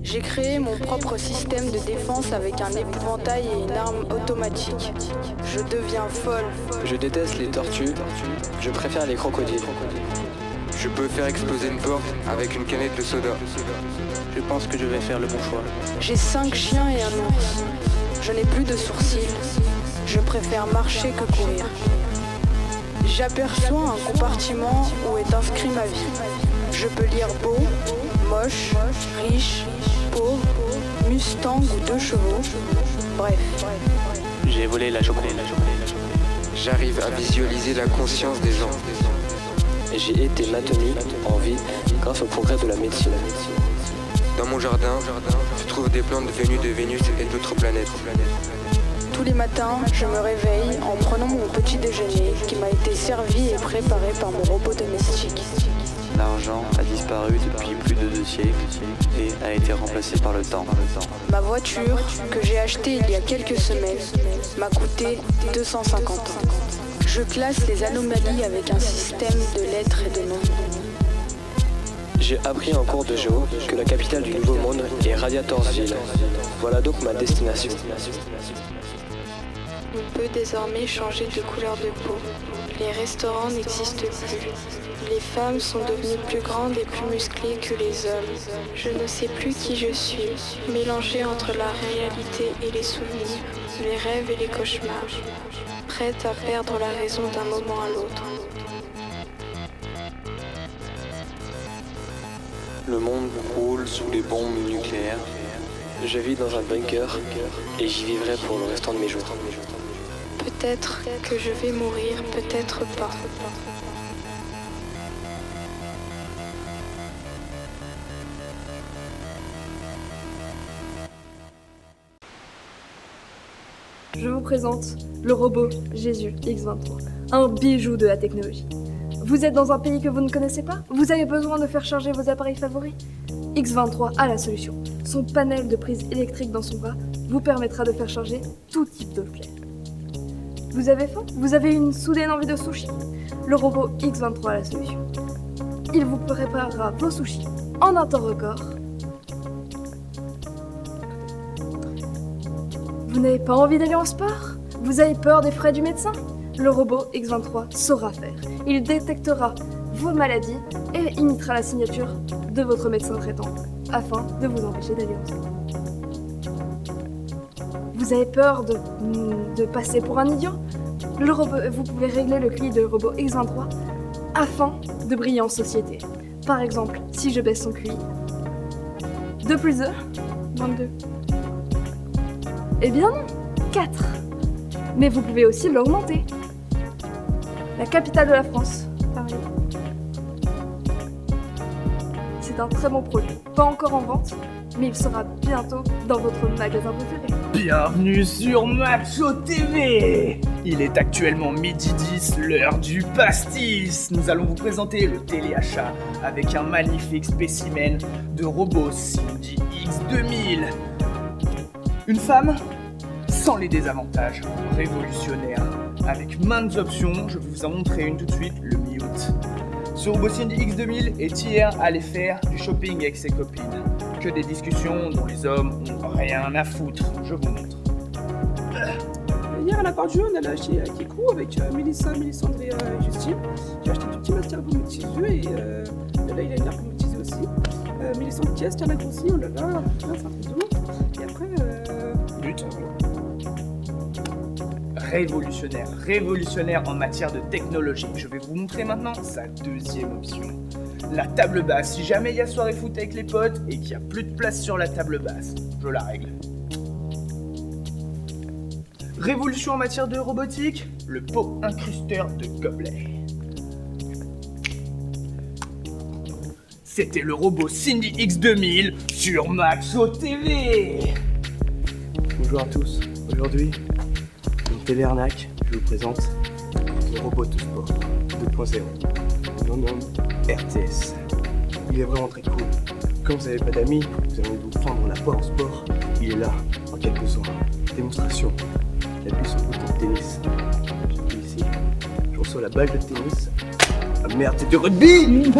J'ai créé mon propre système de défense avec un épouvantail et une arme automatique. Je deviens folle. Je déteste les tortues, je préfère les crocodiles. Je peux faire exploser une porte avec une canette de soda. Je pense que je vais faire le bon choix. J'ai 5 chiens et un ours. Je n'ai plus de sourcils. Je préfère marcher que courir. J'aperçois un compartiment où est inscrit ma vie. Je peux lire beau, moche, riche, pauvre, Mustang ou 2 chevaux. Bref. J'ai volé la journée. J'arrive à visualiser la conscience des gens. J'ai été maintenu en vie grâce au progrès de la médecine. Dans mon jardin, tu trouves des plantes venues de Vénus et d'autres planètes. Tous les matins, je me réveille en prenant mon petit déjeuner qui m'a été servi et préparé par mon robot domestique. L'argent a disparu depuis plus de 2 siècles et a été remplacé par le temps. Ma voiture, que j'ai achetée il y a quelques semaines, m'a coûté 250 ans. Je classe les anomalies avec un système de lettres et de nombres. J'ai appris en cours de géo que la capitale du Nouveau Monde est Radiatorsville. Voilà donc ma destination. On peut désormais changer de couleur de peau. Les restaurants n'existent plus. Les femmes sont devenues plus grandes et plus musclées que les hommes. Je ne sais plus qui je suis, mélangée entre la réalité et les souvenirs, les rêves et les cauchemars, prête à perdre la raison d'un moment à l'autre. Le monde roule sous les bombes nucléaires. Je vis dans un bunker et j'y vivrai pour le restant de mes jours. Peut-être que je vais mourir, peut-être pas. Je vous présente le robot Jésus X23, un bijou de la technologie. Vous êtes dans un pays que vous ne connaissez pas? Vous avez besoin de faire charger vos appareils favoris? X23 a la solution. Son panel de prise électrique dans son bras vous permettra de faire charger tout type d'objet. Vous avez faim? Vous avez une soudaine envie de sushi? Le robot X23 a la solution. Il vous préparera vos sushis en un temps record. Vous n'avez pas envie d'aller en sport? Vous avez peur des frais du médecin? Le robot X23 saura faire. Il détectera vos maladies et imitera la signature de votre médecin traitant afin de vous empêcher d'aller en sport. Vous avez peur de passer pour un idiot? Vous pouvez régler le QI de robot X23 afin de briller en société. Par exemple, si je baisse son QI, 2 plus 2, 22. Eh bien non, 4. Mais vous pouvez aussi l'augmenter. La capitale de la France, Paris. C'est un très bon produit, pas encore en vente, mais il sera bientôt dans votre magasin préféré. Bienvenue sur Macho TV. Il est actuellement midi 10, l'heure du pastis. Nous allons vous présenter le téléachat avec un magnifique spécimen de robot Cindy X2000. Une femme sans les désavantages, révolutionnaire. Avec maintes options, je vais vous en montrer une tout de suite, le Mute. Ce robot Cindy X2000 est hier allé faire du shopping avec ses copines. Que des discussions dont les hommes ont rien à foutre, je vous montre. Hier à la porte jaune, elle a acheté Kikou avec Mélissa, Mélissandre et Justine. J'ai acheté tout petit mascara pour mes petits yeux et là il a une arme pour mes petits yeux aussi. Mélissandre qui a la grossi, oh là là, c'est un truc de ouf. Et après, But. Révolutionnaire en matière de technologie. Je vais vous montrer maintenant sa deuxième option. La table basse. Si jamais il y a soirée foot avec les potes et qu'il n'y a plus de place sur la table basse, je la règle. Révolution en matière de robotique, le pot incrusteur de gobelet. C'était le robot Cindy X2000 sur Macho TV. Bonjour à tous. Aujourd'hui, dans Télé Arnaque, je vous présente le robot de sport 2.0. Mon nom RTS. Il est vraiment très cool. Quand vous n'avez pas d'amis, vous allez vous prendre la poire en sport. Il est là, en cas de besoin. Démonstration. Il appuie sur le bouton de tennis. soit la balle de tennis. Ah merde, c'est du rugby.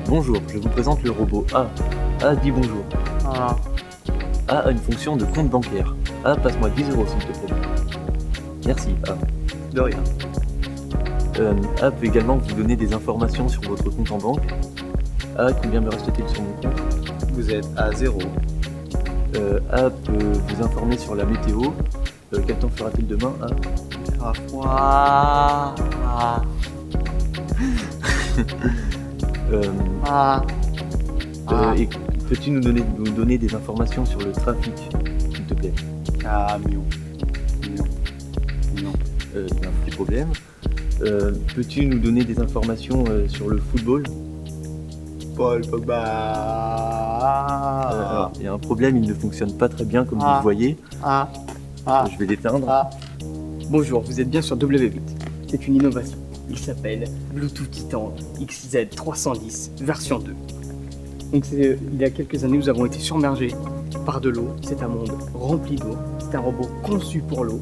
Bonjour, je vous présente le robot A. A dit bonjour. A a une fonction de compte bancaire. A, passe-moi 10 euros s'il te plaît. Merci, A. De rien. A peut également vous donner des informations sur votre compte en banque. A, combien me reste-t-il sur mon compte? Vous êtes à 0. A peut vous informer sur la météo. Quel temps fera-t-il demain? A. Ah, froid. Et peux-tu nous donner des informations sur le trafic, s'il te plaît? Ah, mieux. Il y a un petit problème. Peux-tu nous donner des informations sur le football? Paul Pogba. Alors, il y a un problème, il ne fonctionne pas très bien comme vous le voyez. Je vais l'éteindre. Bonjour, vous êtes bien sur W8. C'est une innovation. Il s'appelle Bluetooth Titan XZ310 version 2. Donc il y a quelques années, nous avons été submergés par de l'eau. C'est un monde rempli d'eau. C'est un robot conçu pour l'eau.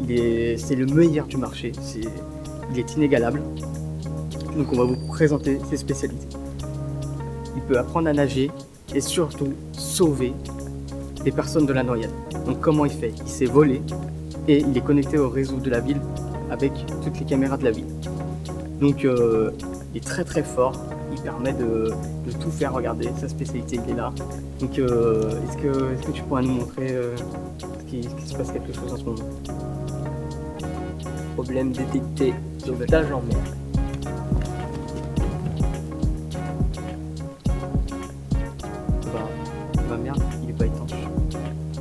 C'est le meilleur du marché. Il est inégalable. Donc on va vous présenter ses spécialités. Il peut apprendre à nager et surtout sauver des personnes de la noyade. Donc comment il fait? Il s'est volé et il est connecté au réseau de la ville avec toutes les caméras de la ville. Donc il est très très fort, il permet de tout faire. Regarder, sa spécialité il est là. Donc est-ce que tu pourrais nous montrer qu'il se passe quelque chose en ce moment? Problème détecté, sauvetage en mer. Bah merde, il est pas étanche.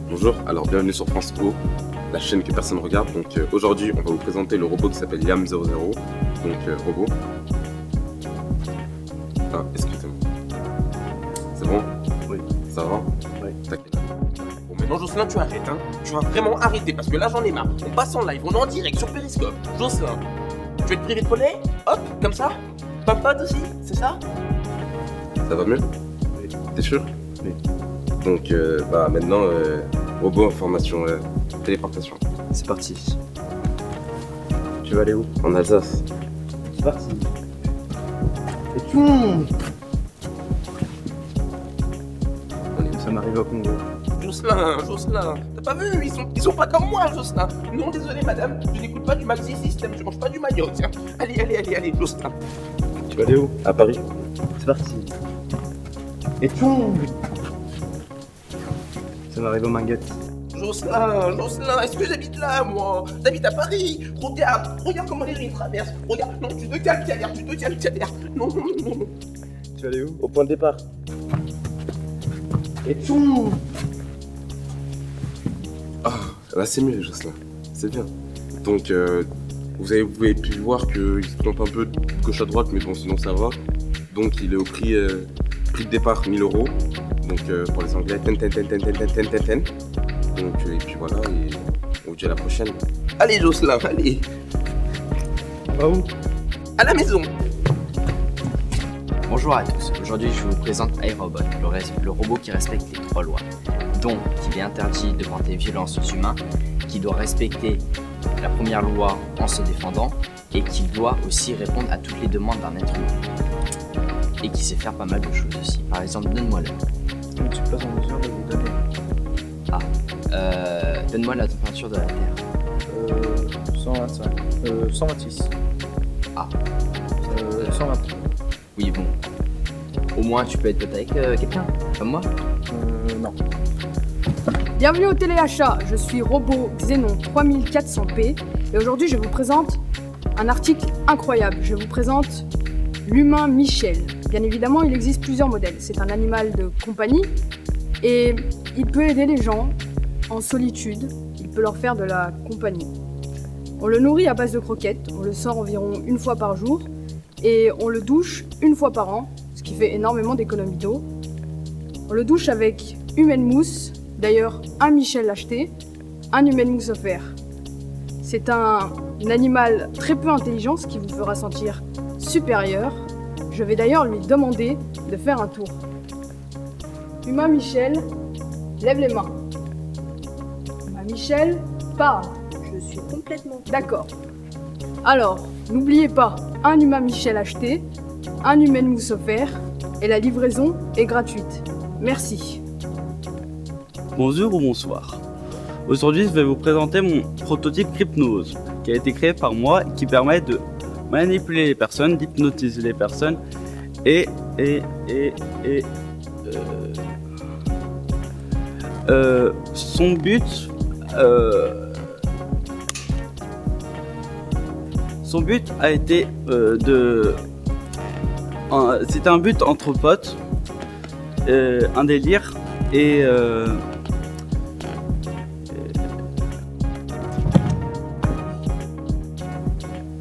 Bonjour, alors bienvenue sur France O, la chaîne que personne regarde. Donc aujourd'hui, on va vous présenter le robot qui s'appelle Yam00. Donc robot. Ah, excusez-moi. C'est bon? Oui. Ça va? Oui. T'inquiète. Bon, maintenant Jocelyn, tu arrêtes, hein. Tu vas vraiment arrêter parce que là j'en ai marre. On passe en live, on est en direct sur Periscope. Jocelyn, tu veux te priver de pollet? Hop, comme ça? Pas de pâte aussi, c'est ça? Ça va mieux? Oui. T'es sûr? Oui. Donc bah maintenant, robot information téléportation. C'est parti. Tu vas aller où? En Alsace. C'est parti. Et ça m'arrive au Congo. Jocelyn, t'as pas vu? Ils sont pas comme moi, Jocelyn. Non, désolé, madame, je n'écoute pas du Maxi System, je mange pas du maillot, tiens. Allez, Jocelyn. Tu vas aller où? À Paris. C'est parti. Et ça m'arrive au Manguette. Jocelyn, est-ce que j'habite là, moi? J'habite à Paris. Regarde comment les rives traversent. Regarde, non, tu te calmes, Calère. Non. Tu vas aller où? Au point de départ. Et Ah, là c'est mieux, Jocelyn. C'est bien. Donc, vous avez pu voir qu'il se trompe un peu de gauche à droite, mais bon, sinon ça va. Donc, il est au prix de départ 1000 €. Donc, pour les Anglais, 10. Donc, et puis voilà, et on vous dit à la prochaine. Allez, Jocelyn, allez. on va où? À la maison. Bonjour à tous, aujourd'hui je vous présente iRobot, le robot qui respecte les 3 lois, dont qu'il est interdit de porter violence aux humains, qui doit respecter la première loi en se défendant et qui doit aussi répondre à toutes les demandes d'un être humain. Et qui sait faire pas mal de choses aussi, par exemple donne-moi l'heure. Donc tu passes en mesure de vous donner. Donne-moi la température de la Terre. 125. 126. 120. Oui bon, au moins tu peux être pote avec quelqu'un, comme moi. Non. Bienvenue au téléachat, je suis Robot Xenon 3400P et aujourd'hui je vous présente un article incroyable. Je vous présente l'humain Michel. Bien évidemment, il existe plusieurs modèles. C'est un animal de compagnie et il peut aider les gens en solitude. Il peut leur faire de la compagnie. On le nourrit à base de croquettes, on le sort environ une fois par jour et on le douche une fois par an, ce qui fait énormément d'économies d'eau. On le douche avec Humaine Mousse, d'ailleurs un Michel l'a acheté, un Humaine Mousse offert. C'est un animal très peu intelligent, ce qui vous fera sentir supérieur. Je vais d'ailleurs lui demander de faire un tour. Humain Michel, lève les mains. Humain Michel, parle. Je suis complètement... D'accord. Alors, n'oubliez pas, un humain Michel acheté, un humain mousse offert, et la livraison est gratuite. Merci. Bonjour ou bonsoir. Aujourd'hui, je vais vous présenter mon prototype Crypnose, qui a été créé par moi et qui permet de manipuler les personnes, d'hypnotiser les personnes son but a été c'était un but entre potes, un délire et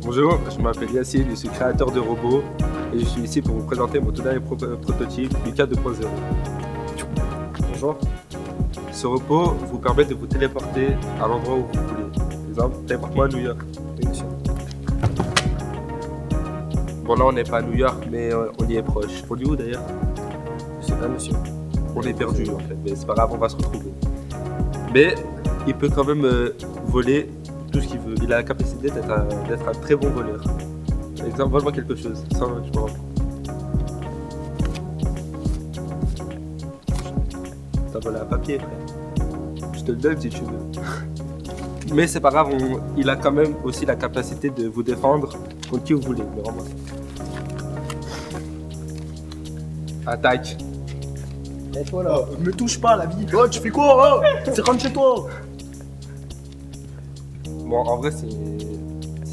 Bonjour, je m'appelle Yacine, je suis créateur de robots et je suis ici pour vous présenter mon tout dernier prototype Lucas 2.0. Bonjour. Ce robot vous permet de vous téléporter à l'endroit où vous voulez. Par exemple, téléporte-moi à New York. Oui, monsieur. Bon, là on n'est pas à New York, mais on y est proche. On est où d'ailleurs? Je sais pas, monsieur. On est perdu en fait, mais c'est pas grave, on va se retrouver. Mais il peut quand même voler tout ce qu'il veut. Il a la capacité d'être un très bon voleur. Par exemple, vole-moi quelque chose. Ça, je me rends. T'as volé un papier, frère. Je te le donne si tu veux. Mais c'est pas grave, il a quand même aussi la capacité de vous défendre contre qui vous voulez. Mais vraiment. Attaque. Et toi là, me touche pas la vie. Oh, tu fais quoi? Oh, c'est rentre chez toi. Bon, en vrai, c'est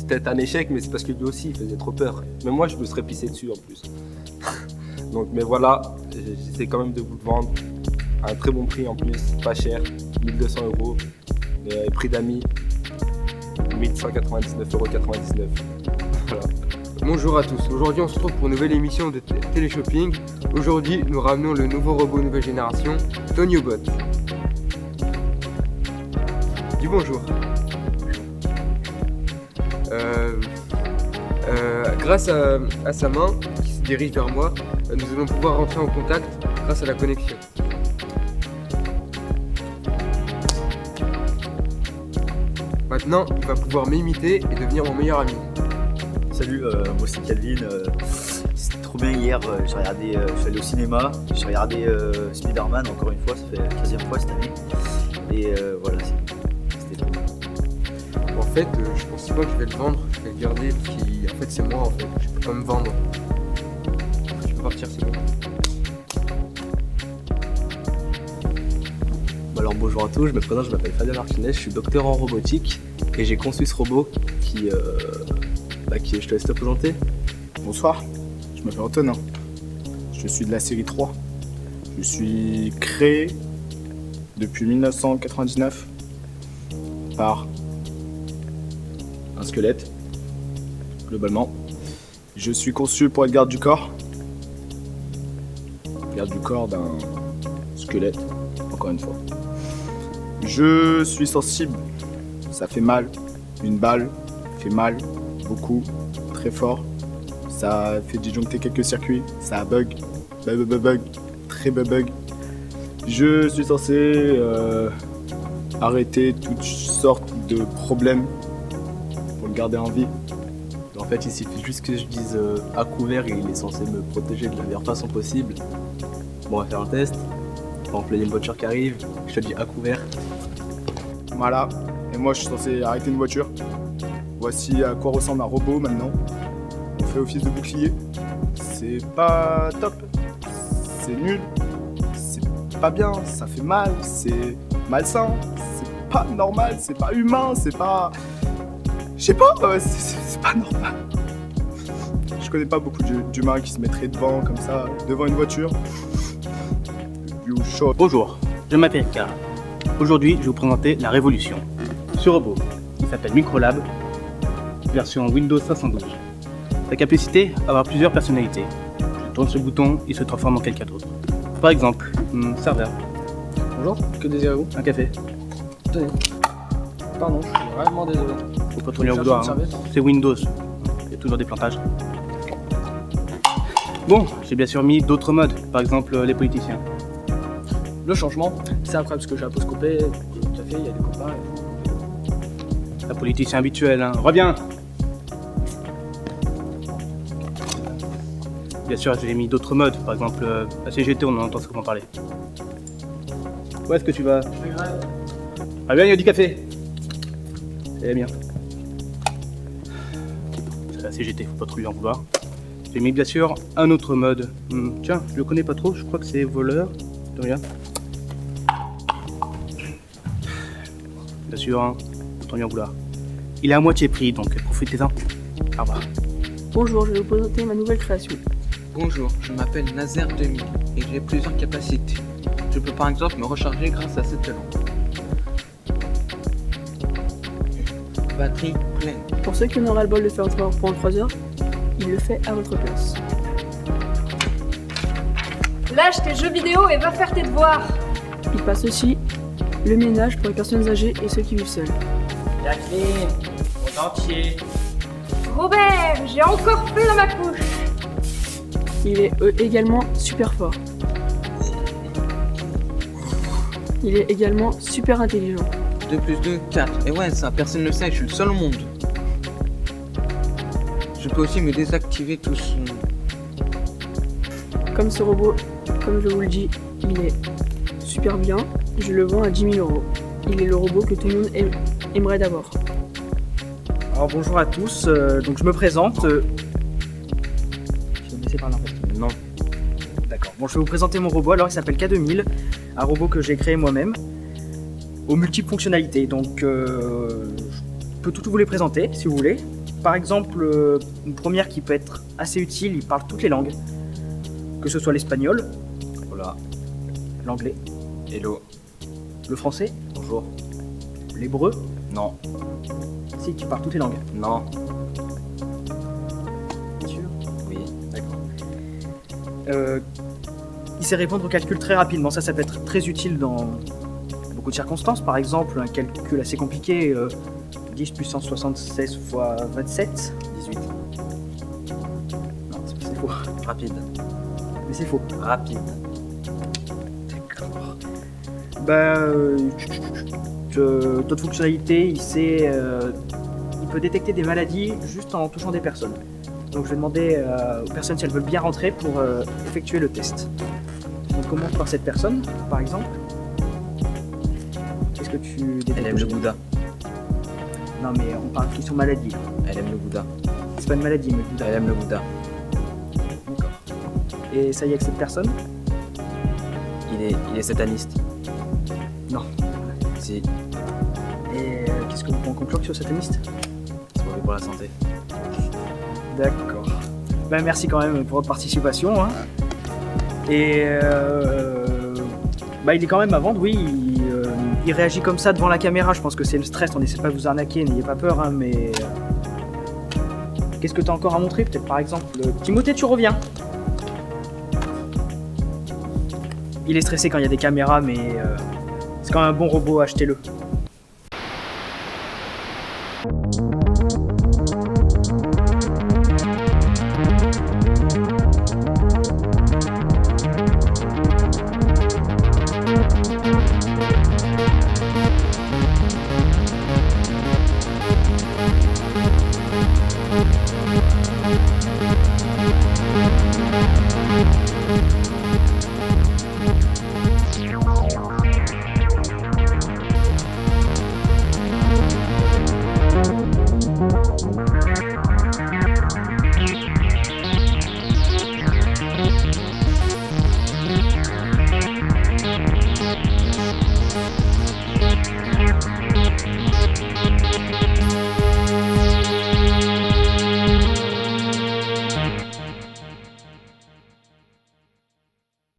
peut-être un échec, mais c'est parce que lui aussi, il faisait trop peur. Mais moi, je me serais pissé dessus en plus. Donc, mais voilà, j'essaie quand même de vous le vendre à un très bon prix en plus, pas cher, 1200 €. Prix d'amis, 1199,99 €. Voilà. Bonjour à tous, aujourd'hui on se retrouve pour une nouvelle émission de Téléshopping. Aujourd'hui nous ramenons le nouveau robot nouvelle génération, Tonyobot. Dis bonjour. Grâce à sa main qui se dirige vers moi, nous allons pouvoir rentrer en contact grâce à la connexion. Maintenant, il va pouvoir m'imiter et devenir mon meilleur ami. Salut, moi c'est Calvin. C'était trop bien hier, j'ai regardé, je suis allé au cinéma, j'ai regardé Spider-Man encore une fois, ça fait la 15e fois cette année. Et voilà, c'était trop bien. En fait, je pense pas que je vais le vendre, je vais le garder parce qu'en fait c'est moi en fait, je peux pas me vendre. Je peux partir, c'est bon. Alors bonjour à tous, je me présente, je m'appelle Fabien Martinez, je suis docteur en robotique et j'ai conçu ce robot qui je te laisse te présenter. Bonsoir, je m'appelle Antonin, je suis de la série 3. Je suis créé depuis 1999 par un squelette, globalement. Je suis conçu pour être garde du corps d'un squelette, encore une fois. Je suis sensible, ça fait mal, une balle fait mal, beaucoup, très fort, ça fait disjoncter quelques circuits, ça bug, très bug. Je suis censé arrêter toutes sortes de problèmes pour le garder en vie. En fait, il suffit juste que je dise à couvert et il est censé me protéger de la meilleure façon possible. Bon, on va faire un test. Par exemple, il y a une voiture qui arrive, je te dis à couvert. Voilà, et moi je suis censé arrêter une voiture. Voici à quoi ressemble un robot maintenant. On fait office de bouclier. C'est pas top, c'est nul, c'est pas bien, ça fait mal, c'est malsain, c'est pas normal, c'est pas humain, c'est pas... Je sais pas, c'est pas normal. Je connais pas beaucoup d'humains qui se mettraient devant comme ça, devant une voiture. Bonjour, je m'appelle K. Aujourd'hui, je vais vous présenter la révolution. Ce robot, il s'appelle Microlab, version Windows 512. Sa capacité à avoir plusieurs personnalités. Je tourne ce bouton, il se transforme en quelqu'un d'autre. Par exemple, serveur. Bonjour, que désirez-vous? Un café. Tenez. Pardon, je suis vraiment désolé. Faut pas tourner au boudoir, c'est Windows. Il y a toujours des plantages. Bon, j'ai bien sûr mis d'autres modes, par exemple les politiciens. Le changement, c'est après parce que j'ai un peu scopé, il y a des copains. La politicien habituel, hein. Reviens. Bien sûr, j'ai mis d'autres modes, par exemple la CGT, on en entend souvent parler. Où est-ce que tu vas? Ah bien, il y a du café. C'est bien. C'est la CGT, faut pas trop lui en vouloir. J'ai mis bien sûr un autre mode. Tiens, je le connais pas trop, je crois que c'est voleur. Regarde. Bien sûr, hein, faut pas lui en vouloir. Il est à moitié prix, donc profitez-en. Au revoir. Bonjour, je vais vous présenter ma nouvelle création. Bonjour, je m'appelle Nazer 2000 et j'ai plusieurs capacités. Je peux par exemple me recharger grâce à cette lampe. Batterie pleine. Pour ceux qui en aura le bol de faire un travail pendant 3 heures, il le fait à votre place. Lâche tes jeux vidéo et va faire tes devoirs. Il passe aussi le ménage pour les personnes âgées et ceux qui vivent seuls. Jacqueline, au dentier. Robert, j'ai encore fait dans ma couche. Il est également super fort. Il est également super intelligent. 2 plus 2, 4. Et ouais, ça, personne ne le sait, je suis le seul au monde. Je peux aussi me désactiver tout son... Comme ce robot, comme je vous le dis, il est super bien. Je le vends à 10 000 €. Il est le robot que tout le monde aimerait d'avoir. Alors bonjour à tous, donc je me présente. Je vais me laisser parler en fait. Non. D'accord. Bon, je vais vous présenter mon robot. Alors il s'appelle K2000, un robot que j'ai créé moi-même, aux multiples fonctionnalités. Donc je peux tout vous les présenter si vous voulez. Par exemple, une première qui peut être assez utile, il parle toutes les langues. Que ce soit l'espagnol, Voilà. l'anglais, Hello. le français, Bonjour. l'hébreu. Non. Si, tu parles toutes les langues. Non. Sûr? Oui. D'accord. Il sait répondre au calcul très rapidement. Ça peut être très utile dans beaucoup de circonstances. Par exemple, un calcul assez compliqué, 10 puissance 76 fois 27. 18. Non, c'est faux. Rapide. Mais c'est faux. Rapide. D'accord. D'autres fonctionnalités, il peut détecter des maladies juste en touchant des personnes. Donc je vais demander aux personnes si elles veulent bien rentrer pour effectuer le test. On commence par cette personne, par exemple. Qu'est-ce que tu détectes? Elle aime le Bouddha. Non mais on parle de question maladie. Elle aime le Bouddha. C'est pas une maladie, mais le Bouddha. Elle aime le Bouddha. D'accord. Et ça y est avec cette personne? Il est sataniste. Non. Si. Et qu'est-ce que vous pouvez en conclure sur sataniste? C'est mauvais pour la santé. D'accord. Merci quand même pour votre participation. Hein. Et il est quand même à vendre, oui. Il réagit comme ça devant la caméra. Je pense que c'est le stress. On n'essaie pas de vous arnaquer, n'ayez pas peur. Hein, mais qu'est-ce que tu as encore à montrer? Peut-être par exemple, Timothée, tu reviens. Il est stressé quand il y a des caméras, mais c'est quand même un bon robot. Achetez-le.